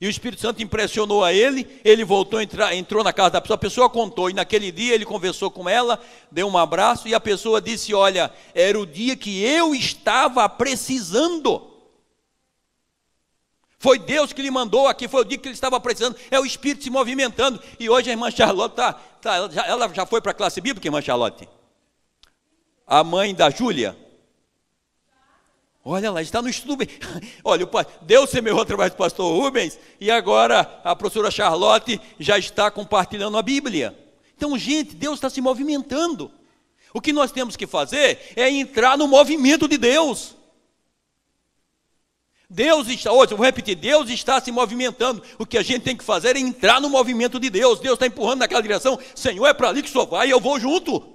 e o Espírito Santo impressionou a ele voltou, entrou na casa da pessoa, a pessoa contou, e naquele dia ele conversou com ela, deu um abraço, e a pessoa disse, olha, era o dia que eu estava precisando. Foi Deus que lhe mandou aqui, foi o dia que ele estava precisando, é o Espírito se movimentando. E hoje a irmã Charlotte ela já foi para a classe bíblica, irmã Charlotte? A mãe da Júlia? Olha lá, está no estudo. Olha, Deus semeou através do pastor Rubens, e agora a professora Charlotte já está compartilhando a Bíblia. Então, gente, Deus está se movimentando. O que nós temos que fazer é entrar no movimento de Deus. Hoje eu vou repetir, Deus está se movimentando. O que a gente tem que fazer é entrar no movimento de Deus. Deus está empurrando naquela direção. Senhor, é para ali que o Senhor vai e eu vou junto.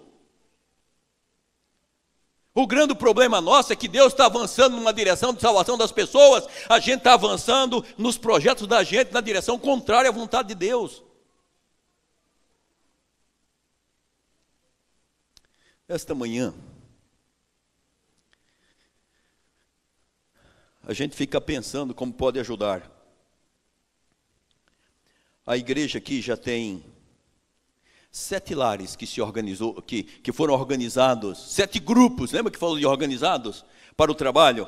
O grande problema nosso é que Deus está avançando numa direção de salvação das pessoas. A gente está avançando nos projetos da gente na direção contrária à vontade de Deus. Esta manhã, a gente fica pensando como pode ajudar. A igreja aqui já tem 7 lares que se organizou, que foram organizados, 7 grupos, lembra que falou de organizados para o trabalho?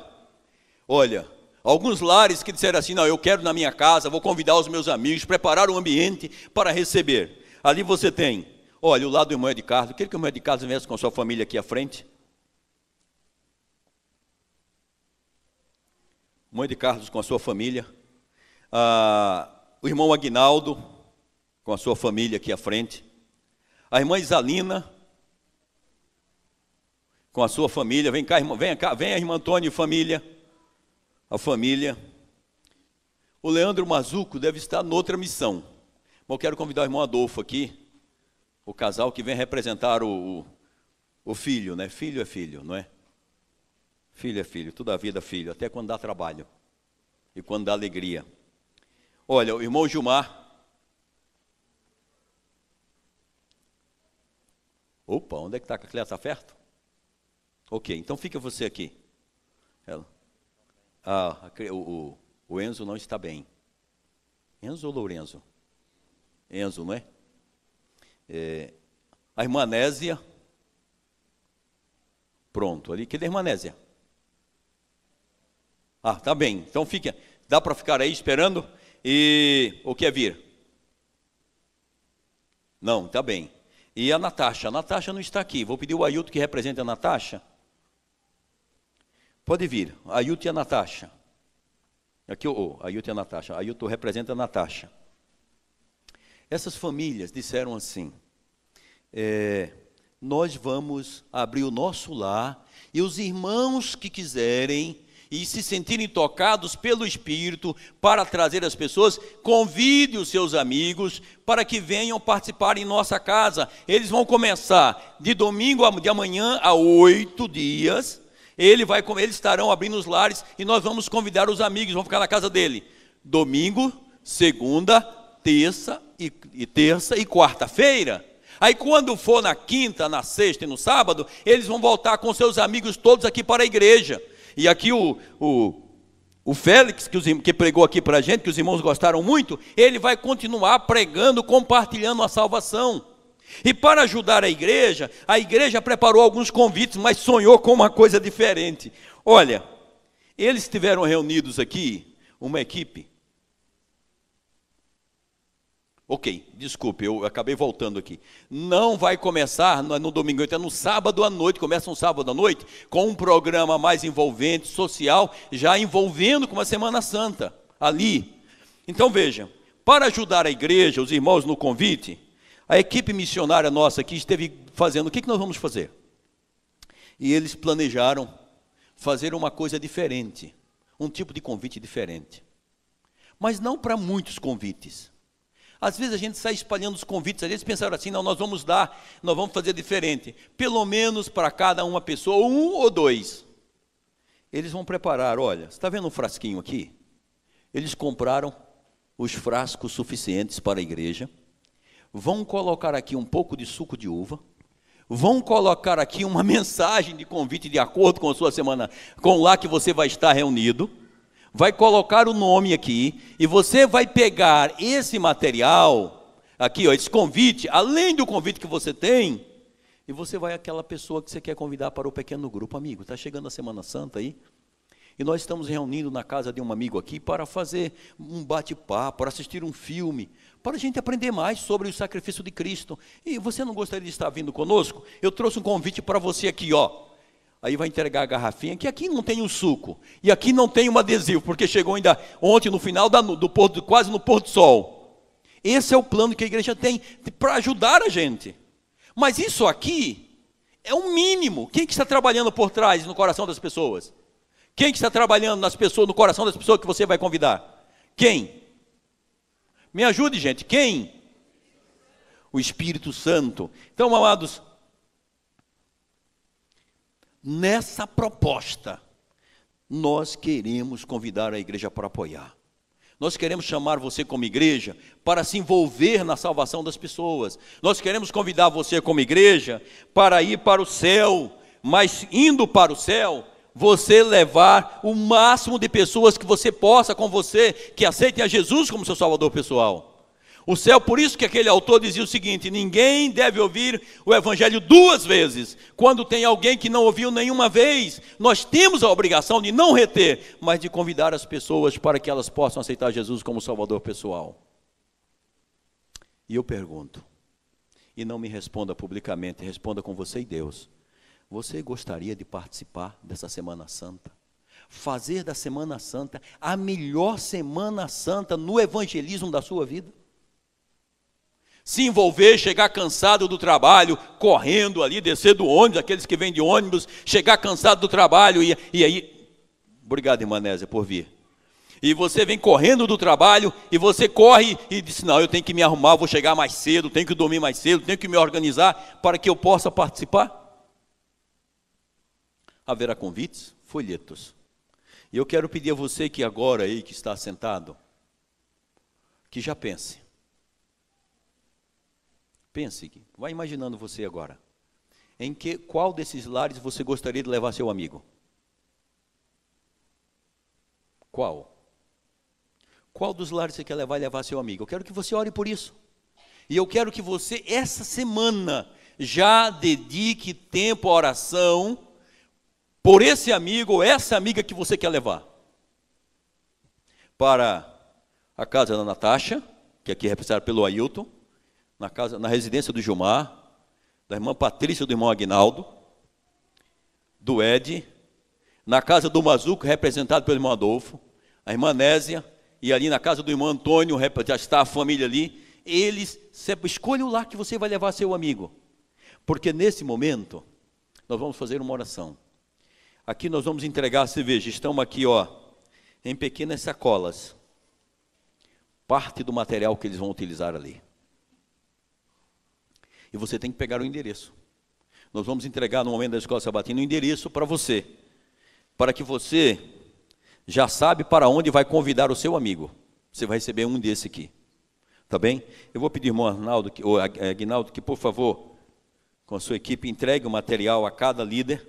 Olha, alguns lares que disseram assim, não, eu quero na minha casa, vou convidar os meus amigos, preparar um ambiente para receber. Ali você tem, olha, o lado do irmão de Carlos, queria que o irmão de Carlos viesse com a sua família aqui à frente. Mãe de Carlos com a sua família, o irmão Aguinaldo com a sua família aqui à frente, a irmã Isalina com a sua família, vem cá, irmã, vem a irmã Antônia e família, a família. O Leandro Mazuco deve estar noutra missão, mas eu quero convidar o irmão Adolfo aqui, o casal que vem representar o filho, né? Filho é filho, não é? Filho é filho, toda a vida filho, até quando dá trabalho e quando dá alegria. Olha, o irmão Gilmar. Opa, onde é que está a Cléia? Está perto? Ok, então fica você aqui. O Enzo não está bem. Enzo ou Lourenço? Enzo, não é? A irmã Nésia. Pronto, ali. Cadê a irmã Nésia? Tá bem, então fica, dá para ficar aí esperando, e o que é vir? Não, tá bem. E a Natasha não está aqui, vou pedir o Ailton que represente a Natasha. Pode vir, Ailton e a Natasha. Aqui o Ailton e a Natasha, Ailton representa a Natasha. Essas famílias disseram assim, nós vamos abrir o nosso lar, e os irmãos que quiserem, e se sentirem tocados pelo Espírito para trazer as pessoas, convide os seus amigos para que venham participar em nossa casa. Eles vão começar de domingo de amanhã a 8 dias. Eles estarão abrindo os lares e nós vamos convidar os amigos, vão ficar na casa dele. Domingo, segunda, terça e quarta-feira. Aí quando for na quinta, na sexta e no sábado, eles vão voltar com seus amigos todos aqui para a igreja. E aqui o Félix, que pregou aqui para a gente, que os irmãos gostaram muito, ele vai continuar pregando, compartilhando a salvação. E para ajudar a igreja preparou alguns convites, mas sonhou com uma coisa diferente. Olha, eles estiveram reunidos aqui, uma equipe. Ok, desculpe, eu acabei voltando aqui. Não vai começar no domingo, então é no sábado à noite, começa um sábado à noite, com um programa mais envolvente, social, já envolvendo com a Semana Santa, ali. Então veja, para ajudar a igreja, os irmãos no convite, a equipe missionária nossa aqui esteve fazendo, o que nós vamos fazer? E eles planejaram fazer uma coisa diferente, um tipo de convite diferente. mas não para muitos convites. Às vezes a gente sai espalhando os convites, às vezes pensaram assim, não, nós vamos fazer diferente, pelo menos para cada uma pessoa, 1 ou 2. Eles vão preparar, olha, você está vendo um frasquinho aqui? Eles compraram os frascos suficientes para a igreja, vão colocar aqui um pouco de suco de uva, vão colocar aqui uma mensagem de convite de acordo com a sua semana, com lá que você vai estar reunido, vai colocar o nome aqui, e você vai pegar esse material, aqui, ó, esse convite, além do convite que você tem, e você vai àquela pessoa que você quer convidar para o pequeno grupo. Amigo, está chegando a Semana Santa aí, e nós estamos reunindo na casa de um amigo aqui para fazer um bate-papo, para assistir um filme, para a gente aprender mais sobre o sacrifício de Cristo. E você não gostaria de estar vindo conosco? Eu trouxe um convite para você aqui, ó. Aí vai entregar a garrafinha, que aqui não tem um suco, e aqui não tem um adesivo, porque chegou ainda ontem no final quase no pôr do sol. Esse é o plano que a igreja tem para ajudar a gente. Mas isso aqui é o mínimo. Quem que está trabalhando por trás no coração das pessoas? Quem que está trabalhando no coração das pessoas que você vai convidar? Quem? Me ajude, gente, quem? O Espírito Santo. Então, amados, nessa proposta, nós queremos convidar a igreja para apoiar. Nós queremos chamar você como igreja para se envolver na salvação das pessoas. Nós queremos convidar você como igreja para ir para o céu, mas indo para o céu, você levar o máximo de pessoas que você possa com você, que aceitem a Jesus como seu salvador pessoal. O céu, por isso que aquele autor dizia o seguinte: ninguém deve ouvir o evangelho 2 vezes. Quando tem alguém que não ouviu nenhuma vez, nós temos a obrigação de não reter, mas de convidar as pessoas para que elas possam aceitar Jesus como salvador pessoal. E eu pergunto, e não me responda publicamente, responda com você e Deus: você gostaria de participar dessa Semana Santa? Fazer da Semana Santa a melhor Semana Santa no evangelismo da sua vida? Se envolver, chegar cansado do trabalho, correndo ali, descer do ônibus, aqueles que vêm de ônibus, chegar cansado do trabalho, e aí, obrigado, irmã Nésia, por vir. E você vem correndo do trabalho, e você corre e diz: não, eu tenho que me arrumar, vou chegar mais cedo, tenho que dormir mais cedo, tenho que me organizar para que eu possa participar. Haverá convites, folhetos. E eu quero pedir a você que agora aí, que está sentado, que já pense. Pense, vai imaginando você agora. Qual desses lares você gostaria de levar seu amigo? Qual? Qual dos lares você quer levar seu amigo? Eu quero que você ore por isso. E eu quero que você, essa semana, já dedique tempo à oração por esse amigo ou essa amiga que você quer levar. Para a casa da Natasha, que aqui é representada pelo Ailton, na residência do Gilmar, da irmã Patrícia, do irmão Aguinaldo, do Ed, na casa do Mazuco, representado pelo irmão Adolfo, a irmã Nésia, e ali na casa do irmão Antônio, já está a família ali. Escolha o lar que você vai levar seu amigo, porque nesse momento, nós vamos fazer uma oração. Aqui nós vamos entregar a cerveja, estamos aqui, ó, em pequenas sacolas, parte do material que eles vão utilizar ali. E você tem que pegar o endereço. Nós vamos entregar no momento da escola sabatina o endereço para você, para que você já sabe para onde vai convidar o seu amigo. Você vai receber um desse aqui, tá bem? Eu vou pedir ao irmão Arnaldo, ou Aguinaldo, que por favor, com a sua equipe, entregue o material a cada líder.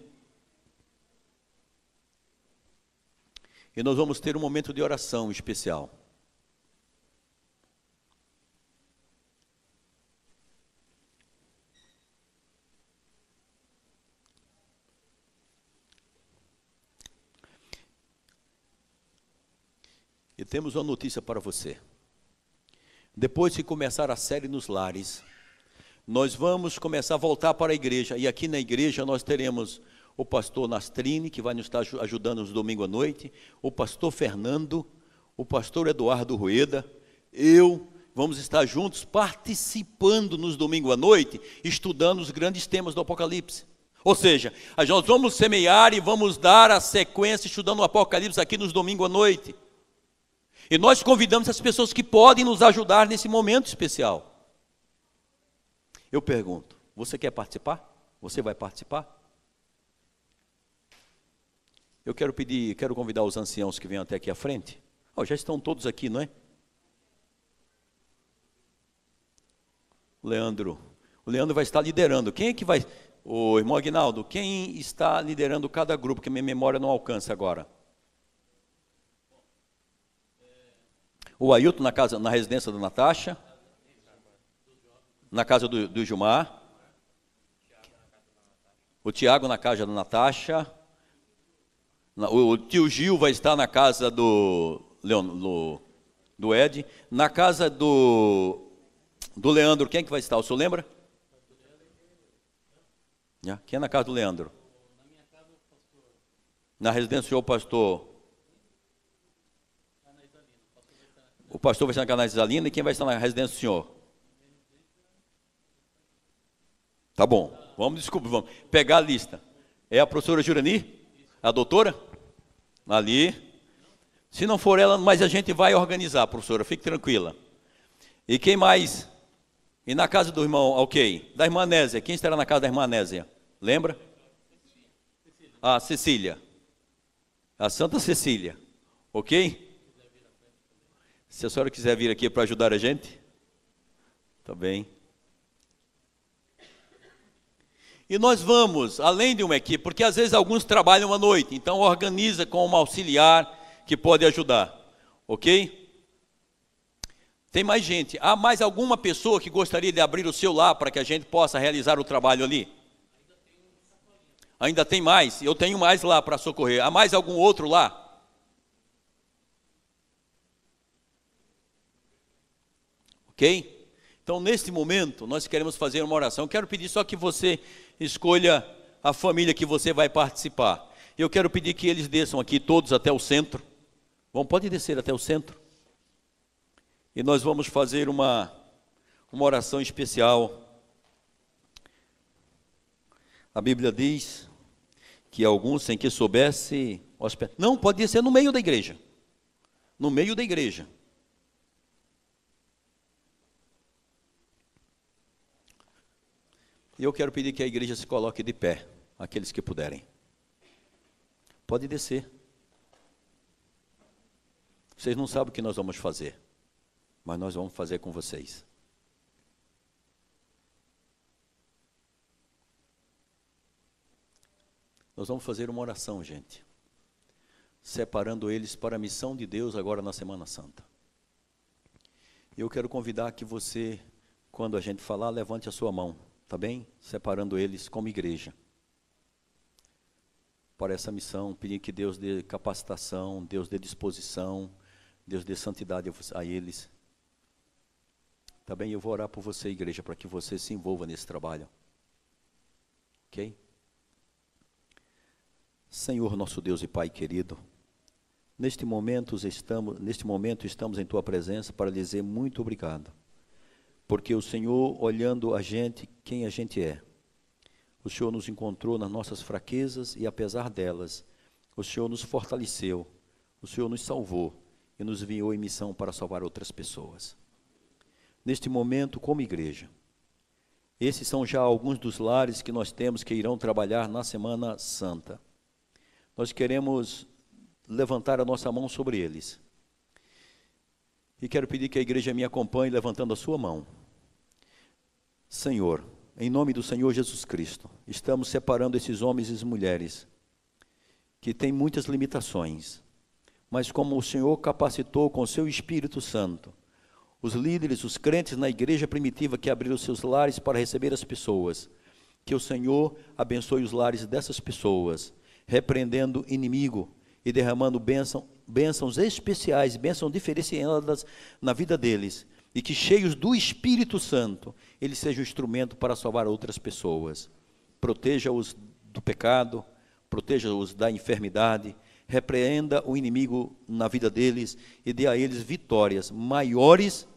E nós vamos ter um momento de oração especial. E temos uma notícia para você. Depois de começar a série nos lares, nós vamos começar a voltar para a igreja. E aqui na igreja nós teremos o pastor Nastrini, que vai nos estar ajudando nos domingos à noite, o pastor Fernando, o pastor Eduardo Rueda, vamos estar juntos participando nos domingos à noite, estudando os grandes temas do Apocalipse. Ou seja, nós vamos semear e vamos dar a sequência estudando o Apocalipse aqui nos domingos à noite. E nós convidamos as pessoas que podem nos ajudar nesse momento especial. Eu pergunto, você quer participar? Você vai participar? Eu quero convidar os anciãos que venham até aqui à frente. Oh, já estão todos aqui, não é? O Leandro vai estar liderando. Quem é que vai? O irmão Aguinaldo, quem está liderando cada grupo, que minha memória não alcança agora? O Ailton na residência da Natasha. Na casa do Gilmar. O Tiago na casa da Natasha. O tio Gil vai estar na casa do Ed. Na casa do Leandro, quem é que vai estar? O senhor lembra? Quem é na casa do Leandro? Na residência do senhor, pastor. O pastor vai estar na casa da Isalina. E quem vai estar na residência do senhor? Tá bom, vamos pegar a lista. É a professora Jurani? A doutora? Ali. Se não for ela, mas a gente vai organizar, professora, fique tranquila. E quem mais? E na casa do irmão, ok. Da irmã Nésia, quem estará na casa da irmã Nésia? Lembra? A Cecília. A Santa Cecília. Ok? Se a senhora quiser vir aqui para ajudar a gente, tá bem. E nós vamos, além de uma equipe, porque às vezes alguns trabalham à noite, então organiza com uma auxiliar que pode ajudar, ok? Tem mais gente. Há mais alguma pessoa que gostaria de abrir o seu lar para que a gente possa realizar o trabalho ali? Ainda tem mais? Eu tenho mais lá para socorrer. Há mais algum outro lá? Ok? Então, neste momento, nós queremos fazer uma oração. Eu quero pedir só que você escolha a família que você vai participar. Eu quero pedir que eles desçam aqui todos até o centro. Pode descer até o centro. E nós vamos fazer uma oração especial. A Bíblia diz que alguns, sem que soubesse... Não, pode descer no meio da igreja. No meio da igreja. E eu quero pedir que a igreja se coloque de pé, aqueles que puderem. Pode descer. Vocês não sabem o que nós vamos fazer, mas nós vamos fazer com vocês. Nós vamos fazer uma oração, gente, separando eles para a missão de Deus agora na Semana Santa. Eu quero convidar que você, quando a gente falar, levante a sua mão. Tá bem? Separando eles como igreja. Para essa missão, pedir que Deus dê capacitação, Deus dê disposição, Deus dê santidade a eles. Tá bem? Eu vou orar por você, igreja, para que você se envolva nesse trabalho. Ok? Senhor, nosso Deus e Pai querido, neste momento estamos em Tua presença para dizer muito obrigado. Porque o Senhor, olhando a gente, quem a gente é, o Senhor nos encontrou nas nossas fraquezas e, apesar delas, o Senhor nos fortaleceu, o Senhor nos salvou e nos enviou em missão para salvar outras pessoas. Neste momento, como igreja, esses são já alguns dos lares que nós temos que irão trabalhar na Semana Santa. Nós queremos levantar a nossa mão sobre eles. E quero pedir que a igreja me acompanhe levantando a sua mão. Senhor, em nome do Senhor Jesus Cristo, estamos separando esses homens e mulheres que têm muitas limitações, mas como o Senhor capacitou com o seu Espírito Santo, os líderes, os crentes na igreja primitiva que abriram seus lares para receber as pessoas, que o Senhor abençoe os lares dessas pessoas, repreendendo o inimigo e derramando bênçãos especiais, bênçãos diferenciadas na vida deles, e que cheios do Espírito Santo, eles sejam instrumento para salvar outras pessoas. Proteja-os do pecado, proteja-os da enfermidade, repreenda o inimigo na vida deles e dê a eles vitórias maiores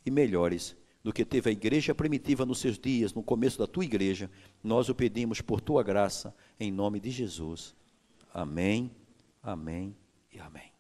e melhores do que teve a igreja primitiva nos seus dias, no começo da tua igreja. Nós o pedimos por tua graça, em nome de Jesus. Amém, amém e amém.